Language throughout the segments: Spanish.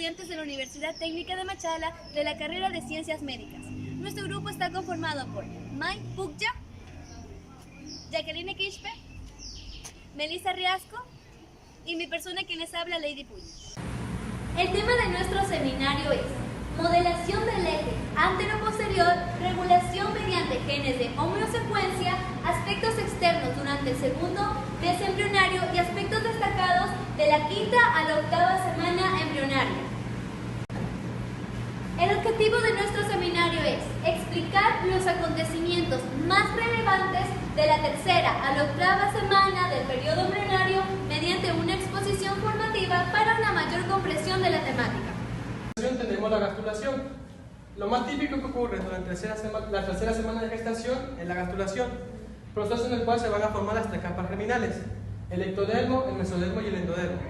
estudiantes de la Universidad Técnica de Machala de la carrera de Ciencias Médicas. Nuestro grupo está conformado por May Pukja, Jacqueline Quispe, Melissa Riasco y mi persona quien les habla, Lady Puy. El tema de nuestro seminario es modelación del eje antero-posterior, regulación mediante genes de homeosecuencia, aspectos externos durante el segundo mes embrionario y aspectos destacados de la quinta a la octava semana embrionaria. El objetivo de nuestro seminario es explicar los acontecimientos más relevantes de la tercera a la octava semana del periodo embrionario mediante una exposición formativa para una mayor comprensión de la temática. Tenemos la gastrulación. Lo más típico que ocurre durante la tercera semana de gestación es la gastrulación, proceso en el cual se van a formar las tres capas germinales: el ectodermo, el mesodermo y el endodermo.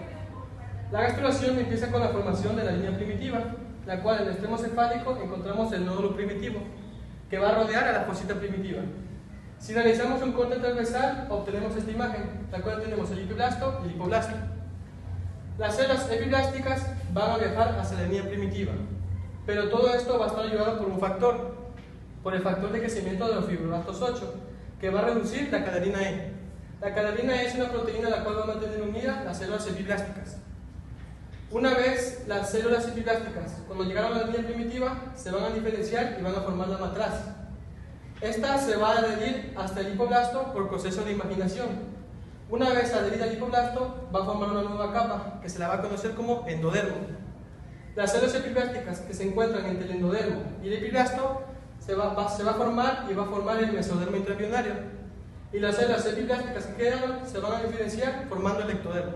La gastrulación empieza con la formación de la línea primitiva, la cual en el extremo cefálico encontramos el nódulo primitivo, que va a rodear a la fosita primitiva. Si realizamos un corte transversal, obtenemos esta imagen, la cual tenemos el epiblasto y el hipoblasto. Las células epiblásticas van a viajar hacia la línea primitiva, pero todo esto va a estar ayudado por un factor, por el factor de crecimiento de los fibroblastos 8, que va a reducir la caderina E. La caderina E es una proteína la cual va a mantener unidas las células epiblásticas. Una vez las células epiblásticas, cuando llegaron a la línea primitiva, se van a diferenciar y van a formar la matraz. Esta se va a adherir hasta el hipoblasto por proceso de imaginación. Una vez adherida al hipoblasto, va a formar una nueva capa, que se la va a conocer como endodermo. Las células epiblásticas que se encuentran entre el endodermo y el epiblasto se va a formar y va a formar el mesodermo intraembrionario. Y las células epiblásticas que quedan se van a diferenciar formando el ectodermo.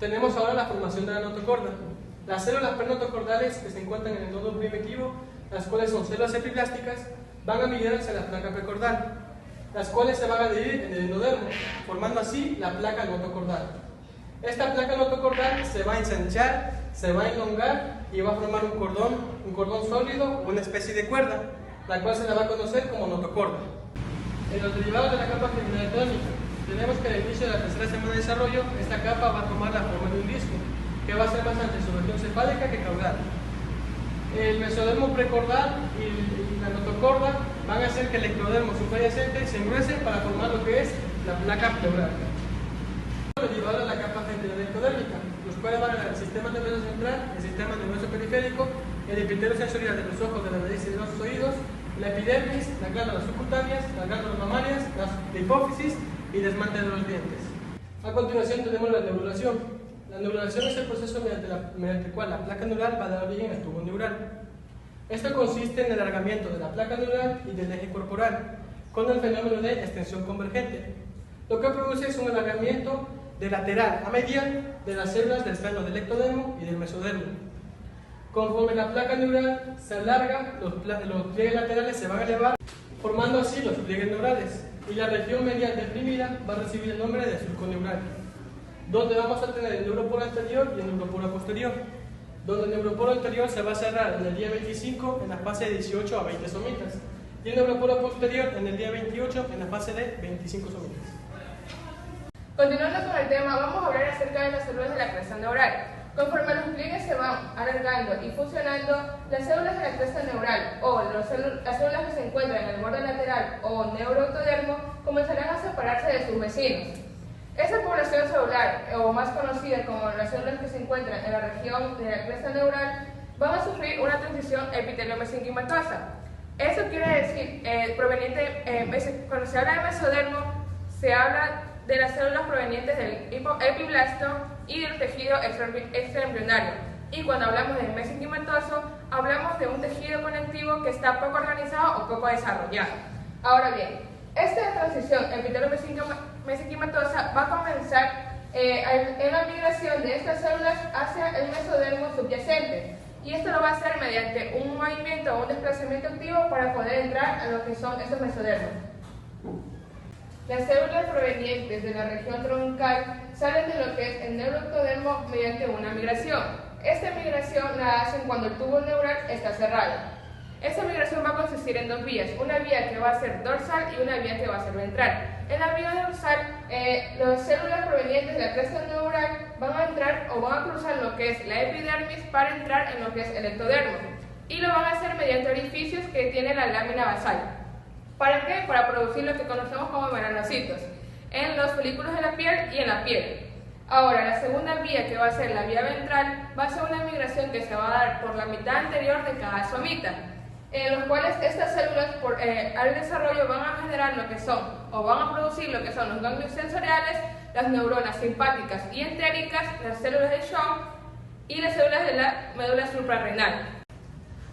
Tenemos ahora la formación de la notocorda. Las células prenotocordales que se encuentran en el nódulo primitivo, las cuales son células epiblásticas, van a migrar hacia la placa precordal, las cuales se van a adherir en el endodermo, formando así la placa notocordal. Esta placa notocordal se va a ensanchar, se va a elongar y va a formar un cordón sólido, una especie de cuerda, la cual se la va a conocer como notocorda. En los derivados de la capa germinal tónica, tenemos que al inicio de la tercera semana de desarrollo, esta capa va a tomar la forma de un disco, que va a ser más ante su región cefálica que caudal. El mesodermo precordal y la notocorda van a hacer que el ectodermo subyacente se engruese para formar lo que es la placa pleural. Derivado de la capa central ectodérmica, los cuales van al sistema nervioso central, el sistema nervioso periférico, el epitelio sensorial de los ojos, de la nariz y de los oídos, la epidermis, las glándulas subcutáneas, las glándulas mamarias, la hipófisis y desmante de los dientes. A continuación tenemos la neurulación. La neurulación es el proceso mediante el cual la placa neural va a dar origen al tubo neural. Esto consiste en el alargamiento de la placa neural y del eje corporal, con el fenómeno de extensión convergente. Lo que produce es un alargamiento de lateral a medial de las células del plano del ectodermo y del mesodermo. Conforme la placa neural se alarga, los pliegues laterales se van a elevar, formando así los pliegues neurales, y la región medial deprimida va a recibir el nombre de surco neural, donde vamos a tener el neuroporo anterior y el neuroporo posterior, donde el neuroporo anterior se va a cerrar en el día 25 en la fase de 18 a 20 somitas, y el neuroporo posterior en el día 28 en la fase de 25 somitas. Continuando con el tema, vamos a hablar acerca de las células de la cresta neural. Conforme los pliegues se van alargando y fusionando, las células de la cresta neural o las células que se encuentran en el borde lateral o neuroectodermo comenzarán a separarse de sus vecinos. Esta población celular, o más conocida como las células que se encuentran en la región de la cresta neural, van a sufrir una transición epitelio-mesenquimatosa. Esto quiere decir, cuando se habla de mesodermo, se habla de las células provenientes del epiblasto y del tejido extraembrionario. Y cuando hablamos de mesenquimatoso, hablamos de un tejido conectivo que está poco organizado o poco desarrollado. Ahora bien, esta transición epitelio-mesenquimatosa va a comenzar en la migración de estas células hacia el mesodermo subyacente. Y esto lo va a hacer mediante un movimiento o un desplazamiento activo para poder entrar a lo que son estos mesodermos. Las células provenientes de la región troncal salen de lo que es el neuroectodermo mediante una migración. Esta migración la hacen cuando el tubo neural está cerrado. Esta migración va a consistir en dos vías, una vía que va a ser dorsal y una vía que va a ser ventral. En la vía dorsal, las células provenientes de la cresta neural van a entrar o van a cruzar lo que es la epidermis para entrar en lo que es el ectodermo. Y lo van a hacer mediante orificios que tiene la lámina basal. ¿Para qué? Para producir lo que conocemos como melanocitos en los folículos de la piel y en la piel. Ahora, la segunda vía, que va a ser la vía ventral, va a ser una migración que se va a dar por la mitad anterior de cada somita, en los cuales estas células al desarrollo van a generar lo que son, o van a producir lo que son los ganglios sensoriales, las neuronas simpáticas y entéricas, las células de Schwann y las células de la médula suprarrenal.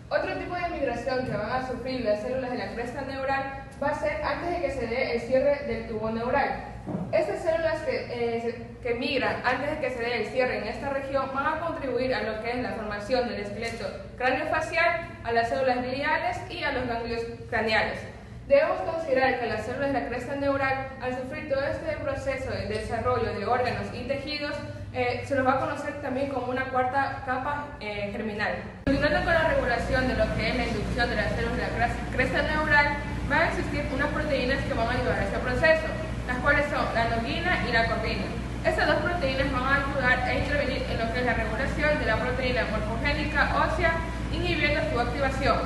Otro tipo de migración que van a sufrir las células de la cresta neural va a ser antes de que se dé el cierre del tubo neural. Estas células que migran antes de que se dé el cierre en esta región van a contribuir a lo que es la formación del esqueleto craneofacial, a las células gliales y a los ganglios craneales. Debemos considerar que las células de la cresta neural, al sufrir todo este proceso de desarrollo de órganos y tejidos, se los va a conocer también como una cuarta capa germinal. Continuando con la regulación de lo que es la inducción de las células de la cresta neural, van a existir unas proteínas que van a ayudar a este proceso, las cuales son la noguina y la cordina. Estas dos proteínas van a ayudar a intervenir en lo que es la regulación de la proteína morfogénica ósea, inhibiendo su activación.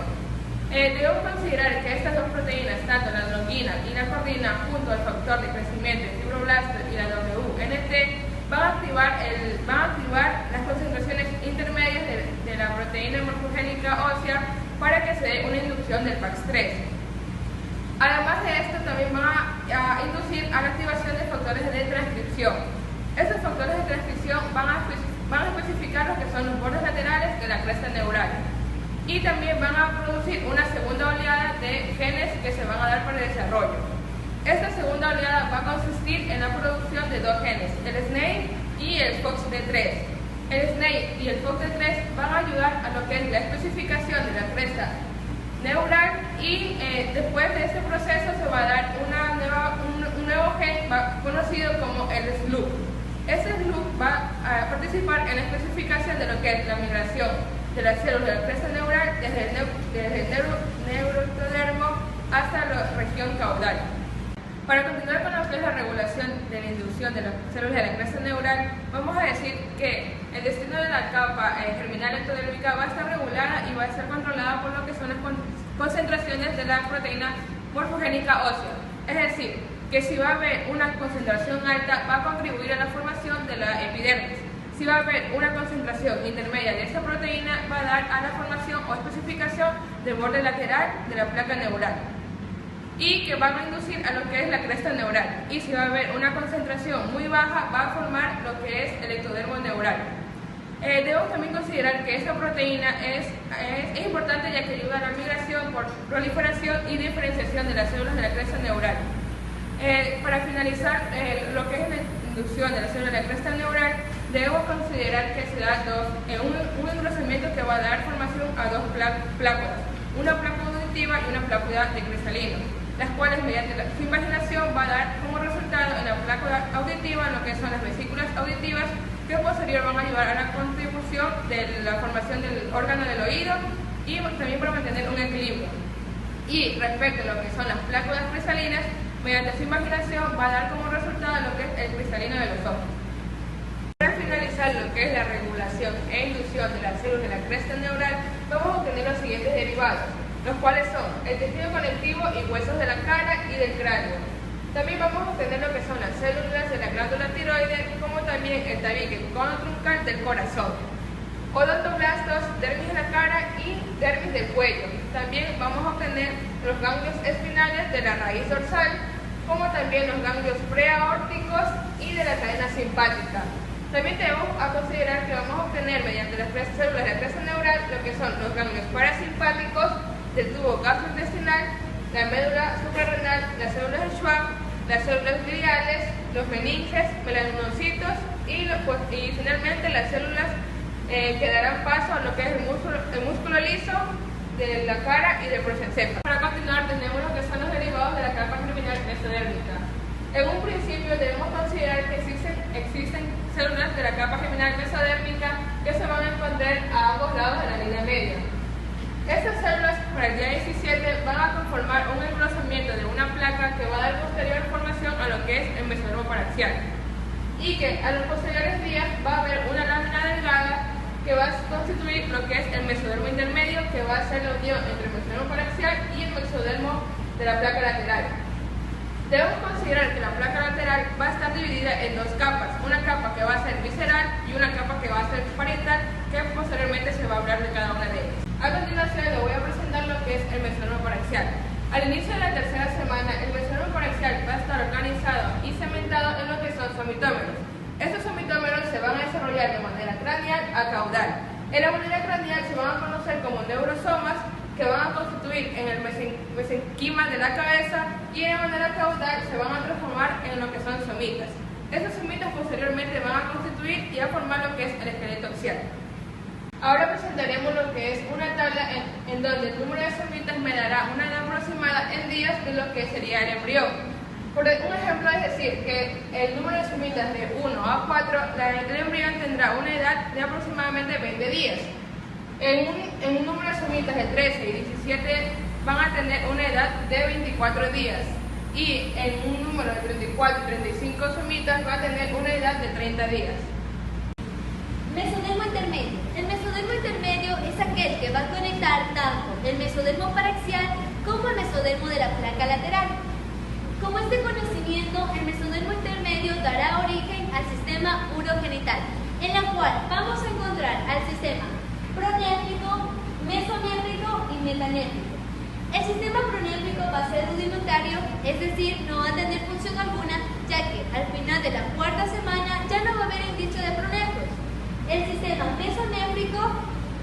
Debemos considerar que estas dos proteínas, tanto la noguina y la cordina, junto al factor de crecimiento del fibroblasto y la WNT, van a activar las concentraciones intermedias de la proteína morfogénica ósea para que se dé una inducción del PAX3. Además de esto, también van a inducir a la activación de factores de transcripción. Estos factores de transcripción van a especificar lo que son los bordes laterales de la cresta neural. Y también van a producir una segunda oleada de genes que se van a dar para el desarrollo. Esta segunda oleada va a consistir en la producción de dos genes, el SNAPE y el FOXD3. El SNAPE y el FOXD3 van a ayudar a lo que es la especificación de la cresta neural y después de este proceso se va a dar un nuevo gen conocido como el SLUC. Este SLUC va a participar en la especificación de lo que es la migración de las células de la cresta neural desde el neuroectodermo hasta la región caudal. Para continuar con lo que es la regulación de la inducción de las células de la cresta neural, vamos a decir que el destino de la capa germinal ectodérmica va a estar regulada y va a ser controlada por lo que son las concentraciones de la proteína morfogénica ósea. Es decir, que si va a haber una concentración alta, va a contribuir a la formación de la epidermis. Si va a haber una concentración intermedia de esta proteína, va a dar a la formación o especificación del borde lateral de la placa neural, y que van a inducir a lo que es la cresta neural. Y si va a haber una concentración muy baja, va a formar lo que es el ectodermo neural. Debemos también considerar que esta proteína es importante, ya que ayuda a la migración por proliferación y diferenciación de las células de la cresta neural. Para finalizar lo que es la inducción de la célula de la cresta neural, debemos considerar que se da un engrosamiento que va a dar formación a dos pláculas, una plácula auditiva y una plácula de cristalino, las cuales mediante su invaginación va a dar como resultado en la plácula auditiva lo que son las vesículas auditivas, que posterior van a ayudar a la contribución de la formación del órgano del oído y también para mantener un equilibrio. Y respecto a lo que son las pláculas cristalinas, mediante su invaginación va a dar como resultado lo que es el cristalino de los ojos. Para finalizar lo que es la regulación e inducción de las células de la cresta neural, vamos a obtener los siguientes derivados, los cuales son el tejido conectivo y huesos de la cara y del cráneo. También vamos a obtener lo que son las células de la glándula tiroides, como también el tabique conotruncal del corazón, odontoblastos, dermis de la cara y dermis del cuello. También vamos a obtener los ganglios espinales de la raíz dorsal, como también los ganglios preaórticos y de la cadena simpática. También tenemos a considerar que vamos a obtener mediante las células de la cresta neural lo que son los ganglios parasimpáticos del tubo gastrointestinal, la médula suprarrenal, las células de Schwann, las células gliales, los meninges, melanocitos y finalmente las células que darán paso a lo que es el músculo liso de la cara y del prosencéfalo. Para continuar, tenemos lo que son los derivados de la capa germinal mesodérmica. En un principio debemos considerar que existen células de la capa germinal mesodérmica que se van a encontrar a ambos lados de la línea media. Estas células para el día 17 van a conformar un engrosamiento de una placa que va a dar posterior formación a lo que es el mesodermo paraxial. Y que a los posteriores días va a haber una lámina delgada que va a constituir lo que es el mesodermo intermedio, que va a ser la unión entre el mesodermo paraxial y el mesodermo de la placa lateral. Debemos considerar que la placa lateral va a estar dividida en dos capas, una capa que va a ser visceral y una capa que va a ser parietal, que posteriormente se va a hablar de cada una de ellas. A continuación le voy a presentar lo que es el mesodermo paraxial. Al inicio de la tercera semana, el mesodermo paraxial va a estar organizado y cementado en lo que son somitómeros. Estos somitómeros se van a desarrollar de manera craneal a caudal. En la manera craneal se van a conocer como neurosomas, que van a constituir en el mesenquima de la cabeza, y en la manera caudal se van a transformar en lo que son somitas. Estos somitas posteriormente van a constituir y a formar lo que es el esqueleto axial. Ahora presentaremos lo que es una tabla en donde el número de somitas me dará una edad aproximada en días de lo que sería el embrión. Por un ejemplo es decir que el número de somitas de 1 a 4, el embrión tendrá una edad de aproximadamente 20 días. En un número de somitas de 13 y 17 van a tener una edad de 24 días. Y en un número de 34 y 35 somitas va a tener una edad de 30 días. Mesodermo intermedio. El mesodermo intermedio es aquel que va a conectar tanto el mesodermo paraxial como el mesodermo de la placa lateral. Como este conocimiento, el mesodermo intermedio dará origen al sistema urogenital, en la cual vamos a encontrar al sistema pronéfrico, mesonéfrico y metanéfrico. El sistema pronéfrico va a ser rudimentario, es decir, no va a tener función alguna, ya que al final de la cuarta semana ya no va a haber indicio de pronéfros. El sistema mesonéfrico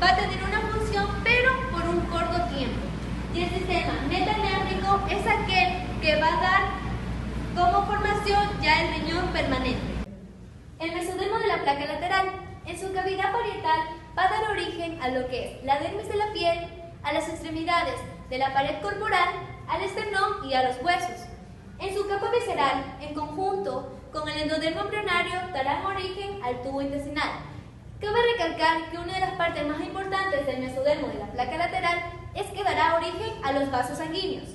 va a tener una función, pero por un corto tiempo. Y el sistema metanéfrico es aquel que va a dar como formación ya el riñón permanente. El mesodermo de la placa lateral, en su cavidad parietal, va a dar origen a lo que es la dermis de la piel, a las extremidades de la pared corporal, al esternón y a los huesos. En su capa visceral, en conjunto con el endodermo embrionario, darán origen al tubo intestinal. Cabe recalcar que una de las partes más importantes del mesodermo de la placa lateral es que dará origen a los vasos sanguíneos.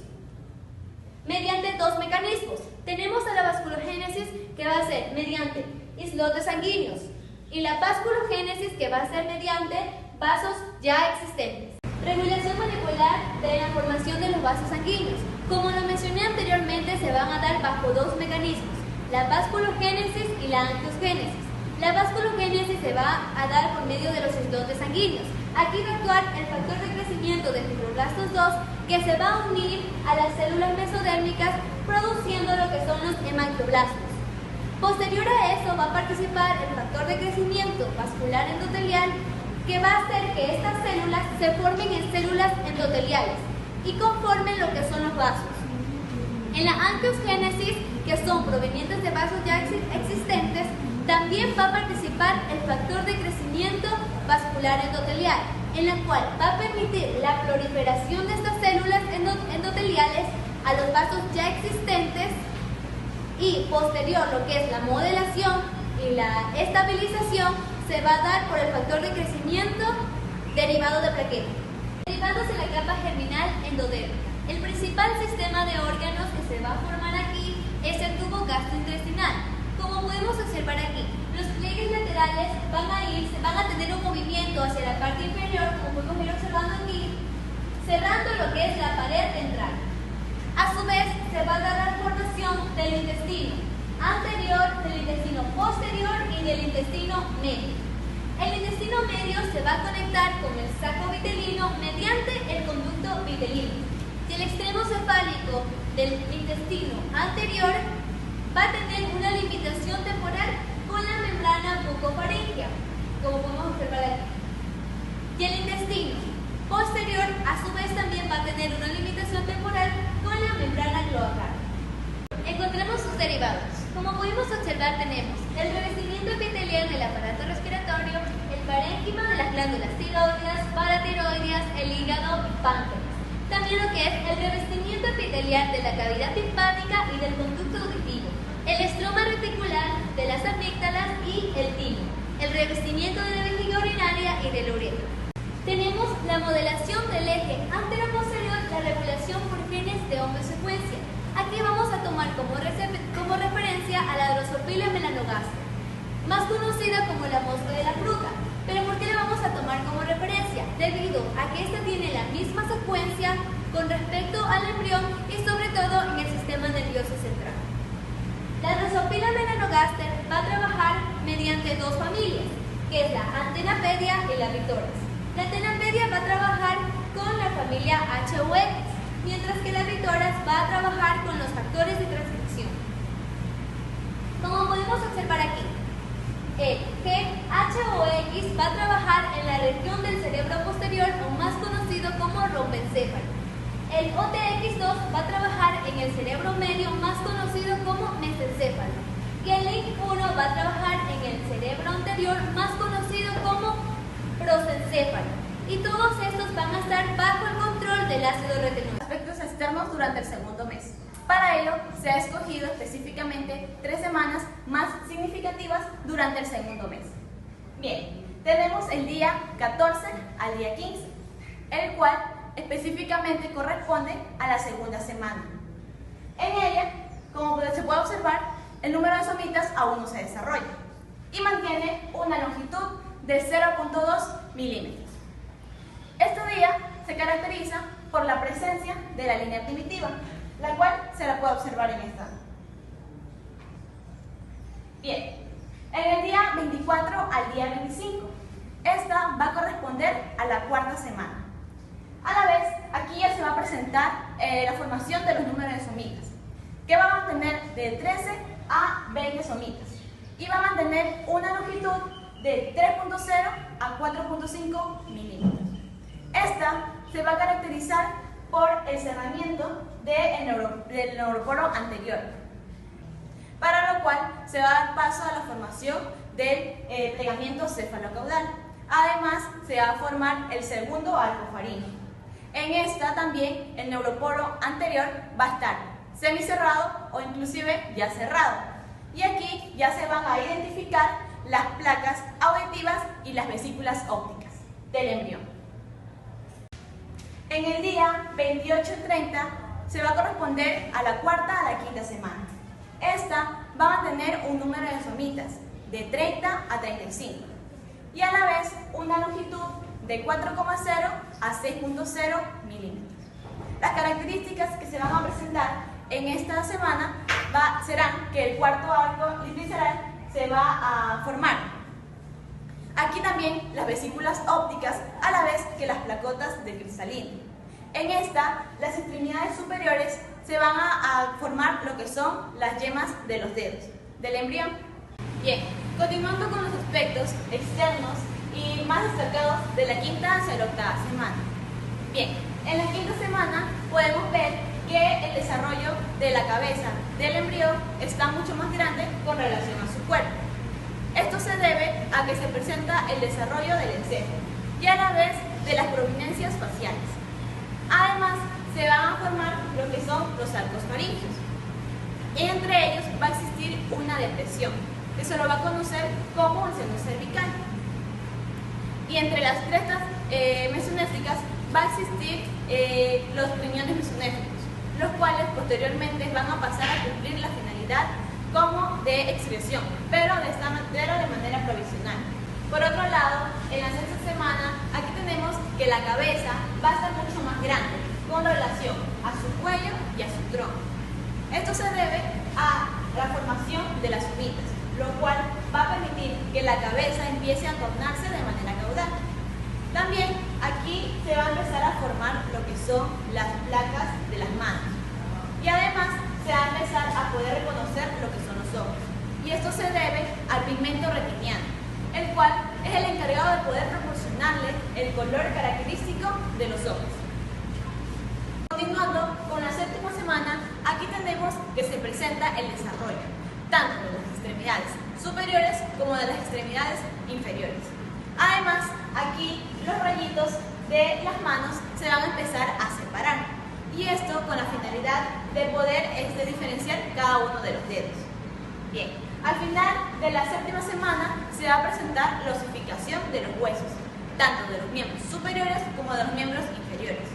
Mediante dos mecanismos, tenemos a la vasculogénesis, que va a ser mediante islotes sanguíneos, y la vasculogénesis, que va a ser mediante vasos ya existentes. Regulación molecular de la formación de los vasos sanguíneos. Como lo mencioné anteriormente, se van a dar bajo dos mecanismos, la vasculogénesis y la angiogénesis. La vasculogénesis se va a dar por medio de los islotes sanguíneos. Aquí va a actuar el factor de crecimiento de fibroblastos 2, que se va a unir a las células mesodérmicas, produciendo lo que son los hemangioblástos. Posterior a eso va a participar el factor de crecimiento vascular endotelial, que va a hacer que estas células se formen en células endoteliales y conformen lo que son los vasos. En la angiogénesis, que son provenientes de vasos ya existentes, también va a participar el factor de crecimiento vascular endotelial, en la cual va a permitir la proliferación de estas células endoteliales a los vasos ya existentes, y posterior lo que es la modelación y la estabilización se va a dar por el factor de crecimiento derivado de plaqueta. Derivados en la capa germinal endodérmica. El principal sistema de órganos que se va a formar aquí es el tubo gastrointestinal. Como podemos observar aquí, los pliegues laterales van a tener un movimiento hacia la parte inferior, como podemos ir observando aquí, cerrando lo que es la pared ventral. A su vez, se va a dar la formación del intestino anterior, del intestino posterior y del intestino medio. El intestino medio se va a conectar con el saco vitelino mediante el conducto vitelino. Y el extremo cefálico del intestino anterior va a tener una limitación temporal con la membrana bucofaríngea, como podemos observar aquí. Y el intestino posterior, a su vez, también va a tener una limitación temporal con la membrana cloacal. Encontremos sus derivados. Como pudimos observar, tenemos el revestimiento epitelial del aparato respiratorio, el parénquima de las glándulas tiroideas, paratiroideas, el hígado y páncreas. También lo que es el revestimiento epitelial de la cavidad timpánica y del conducto auditivo, el estroma reticular de las amígdalas y el timo, el revestimiento de la vejiga urinaria y del uretra. Tenemos la modelación del eje antero-posterior, la regulación por genes de homeosecuencia. Aquí vamos a tomar como referencia a la Drosophila melanogaster, más conocida como la mosca de la fruta. ¿Pero por qué la vamos a tomar como referencia? Debido a que esta tiene la misma secuencia con respecto al embrión y sobre todo en el sistema nervioso central. La Drosophila melanogaster va a trabajar mediante dos familias, que es la Antennapedia y la Vitoras. La Antennapedia va a trabajar con la familia HOX, mientras que la Vitoras va a trabajar con los factores de transcripción. Como podemos observar aquí, el GHOX va a trabajar en la región del cerebro posterior, o más conocido como rombencéfalo. El OTX2 va a trabajar en el cerebro medio, más conocido como mesencéfalo. Y el LINC1 va a trabajar en el cerebro anterior, más conocido como prosencéfalo. Y todos estos van a estar bajo el control del ácido retinoico. Aspectos externos durante el segundo mes. Para ello, se ha escogido específicamente 3 semanas más significativas durante el segundo mes. Bien, tenemos el día 14 al día 15, el cual específicamente corresponde a la segunda semana. En ella, como se puede observar, el número de somitas aún no se desarrolla y mantiene una longitud de 0.2 milímetros. Este día se caracteriza por la presencia de la línea primitiva, la cual se la puede observar en esta. Bien, en el día 24 al día 25, esta va a corresponder a la cuarta semana. A la vez, aquí ya se va a presentar la formación de los números de somitas, que va a mantener de 13 a 20 somitas y va a mantener una longitud de 3.0 a 4.5 milímetros. Esta se va a caracterizar por el cerramiento del neuroporo anterior, para lo cual se va a dar paso a la formación del plegamiento cefalocaudal. Además, se va a formar el segundo arco faríngeo. En esta también el neuroporo anterior va a estar semicerrado o inclusive ya cerrado. Y aquí ya se van a identificar las placas auditivas y las vesículas ópticas del embrión. En el día 28 y 30 se va a corresponder a la cuarta a la quinta semana. Esta va a mantener un número de somitas de 30 a 35 y a la vez una longitud de 4,0 a 6.0 milímetros. Las características que se van a presentar en esta semana serán que el cuarto arco visceral se va a formar. Aquí también las vesículas ópticas, a la vez que las placotas de cristalina. En esta, las extremidades superiores se van a formar lo que son las yemas de los dedos del embrión. Bien, continuando con los aspectos externos y más destacados de la quinta hacia la octava semana. Bien, en la quinta semana podemos ver que el desarrollo de la cabeza del embrión está mucho más grande con relación a su cuerpo. Esto se debe a que se presenta el desarrollo del encéfalo y a la vez de las prominencias faciales. Además, se van a formar lo que son los arcos faríngeos. Y entre ellos va a existir una depresión, que se lo va a conocer como el seno cervical. Y entre las crestas mesonéfricas va a existir los riñones mesonéfricos, los cuales posteriormente van a pasar a cumplir la finalidad como de excreción, pero de manera provisional. Por otro lado, en la sexta semana, aquí tenemos que la cabeza va a estar mucho más grande con relación a su cuello y a su tronco. Esto se debe a la formación de las somitas, lo cual va a permitir que la cabeza empiece a tornarse de manera caudal. También aquí se va a empezar a formar lo que son las placas de las manos. Y además se va a empezar a poder reconocer lo que son los ojos. Y esto se debe al pigmento retiniano, el cual es el encargado de poder proporcionarle el color característico de los ojos. Continuando con la séptima semana, aquí tenemos que se presenta el desarrollo, tanto de las extremidades superiores como de las extremidades inferiores. Además, aquí los rayitos de las manos se van a empezar a separar, y esto con la finalidad de poder diferenciar cada uno de los dedos. Bien, al final de la séptima semana se va a presentar la osificación de los huesos, tanto de los miembros superiores como de los miembros inferiores.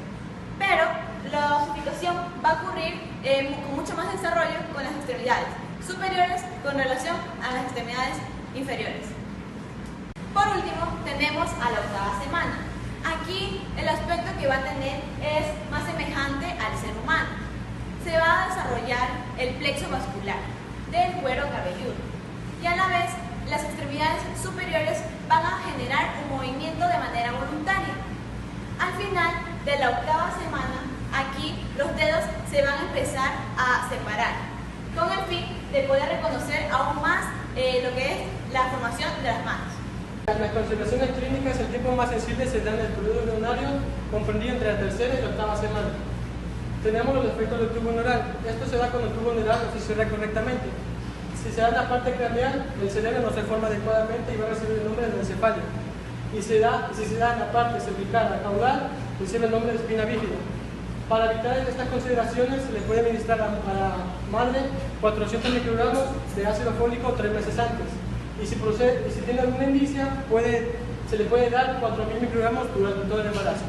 Pero la osificación va a ocurrir con mucho más desarrollo con las extremidades superiores con relación a las extremidades inferiores. Por último, tenemos a la octava semana. Aquí el aspecto que va a tener es más semejante al ser humano. Se va a desarrollar el plexo vascular del cuero cabelludo y a la vez las extremidades superiores van a generar un movimiento de manera voluntaria. Al final de la octava semana, aquí los dedos se van a empezar a separar con el fin de poder reconocer aún más lo que es la formación de las manos. En las consideraciones clínicas, el tipo más sensible se da en el periodo neuronario comprendido entre la tercera y la octava semana. Tenemos los efectos del tubo neural. Esto se da cuando el tubo neural no se cierra correctamente. Si se da en la parte craneal, el cerebro no se forma adecuadamente y va a recibir el nombre de encefalia. Y si se da en la parte cervical, caudal, recibe el nombre de espina bífida. Para evitar estas consideraciones, se le puede administrar a la madre 400 microgramos de ácido fólico 3 meses antes. Y si tiene alguna indicia, se le puede dar 4.000 microgramos durante todo el embarazo.